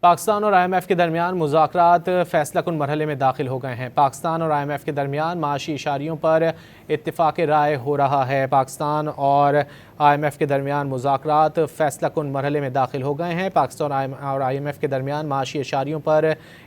پاکستان اور I am F کے درمیان مذاکرات فیصلہ کن مرحلے میں داخل ہو گئے ہیں۔ پاکستان اور آئی ایم ایف کے درمیان معاشی اشاریوں پر اتفاق رائے ہو رہا ہے۔ پاکستان اور آئی ایم ایف کے درمیان مذاکرات فیصلہ کن مرحلے میں داخل ہو گئے ہیں۔ پاکستان اور آئی ایم ایف کے درمیان معاشی اشاریوں پر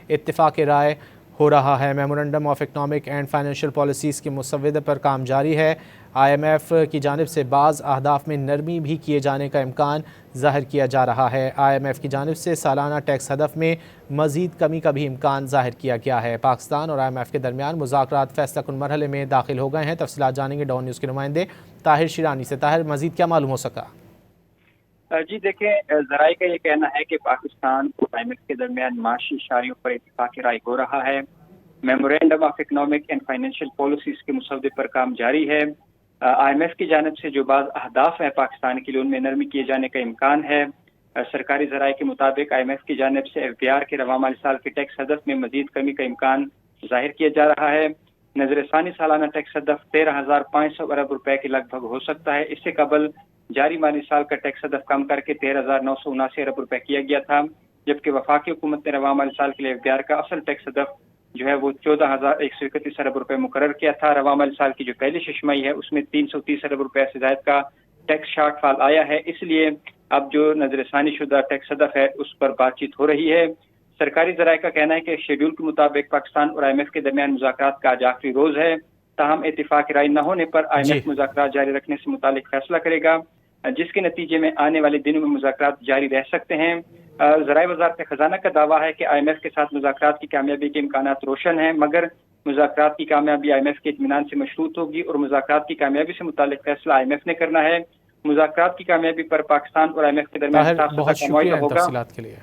اتفاق رائے ہو رہا ہے۔ Memorandum of economic and financial policies کی مسودے پر کام جاری ہے۔ آئی ایم ایف کی جانب سے بعض اہداف میں نرمی بھی کیے جانے کا امکان ظاہر کیا جا رہا ہے۔ آئی ایم ایف کی جانب سے سالانہ ٹیکس ہدف میں مزید کمی کا بھی امکان ظاہر کیا گیا ہے۔ پاکستان اور آئی ایم ایف کے درمیان مذاکرات فیصلہ کن مرحلے میں داخل ہو گئے ہیں۔ تفصیلات جانیں گے ڈان نیوز کے نمائندے طاہر شیرانی سے۔ طاہر، مزید کیا معلوم ہو سکا؟ جی دیکھیں، ذرائع کا یہ کہنا ہے کہ پاکستان اور آئی ایم ایف کے درمیان معاشی اشاریوں پر اتفاق رائے ہو رہا ہے۔ Memorandum of economic and financial policies کے مسودے پر کام جاری ہے۔ آئی ایم ایف کی جانب سے جو بعض اہداف ہیں پاکستان کے لیے، ان میں نرمی کیے جانے کا امکان ہے۔ سرکاری ذرائع کے مطابق آئی ایم ایف کی جانب سے ایف بی آر کے رواں مالی سال کے ٹیکس ہدف میں مزید کمی کا امکان ظاہر کیا جا رہا ہے۔ نظر ثانی سالانہ ٹیکس ہدف 13,500 ارب روپے کے لگ بھگ ہو سکتا ہے۔ اس سے قبل جاری مالی سال کا ٹیکس ہدف کم کر کے 13,979 ارب روپے کیا گیا تھا، جبکہ وفاقی حکومت نے رواں مالی سال کے لیے ایف بی آر کا اصل ٹیکس ہدف جو ہے وہ 14,131 ارب روپے مقرر کیا تھا۔ رواں مالی سال کی جو پہلی ششماہی ہے اس میں 330 ارب روپے سے زائد کا ٹیکس شارٹ فال آیا ہے۔ اس لیے اب جو نظر ثانی شدہ ٹیکس ہدف ہے اس پر بات چیت ہو رہی ہے۔ سرکاری ذرائع کا کہنا ہے کہ شیڈول کے مطابق پاکستان اور آئی ایم ایف کے درمیان مذاکرات کا آج آخری روز ہے، تاہم اتفاق رائے نہ ہونے پر آئی ایم ایف مذاکرات جاری رکھنے سے متعلق فیصلہ کرے گا، جس کے نتیجے میں آنے والے دنوں میں مذاکرات جاری رہ سکتے ہیں۔ ذرائع وزارت خزانہ کا دعویٰ ہے کہ آئی ایم ایف کے ساتھ مذاکرات کی کامیابی کے امکانات روشن ہیں، مگر مذاکرات کی کامیابی آئی ایم ایف کے اطمینان سے مشروط ہوگی اور مذاکرات کی کامیابی سے متعلق فیصلہ آئی ایم ایف نے کرنا ہے۔ مذاکرات کی کامیابی پر پاکستان اور آئی ایم ایف کے درمیان بہت شکریہ تفصیلات کے لیے۔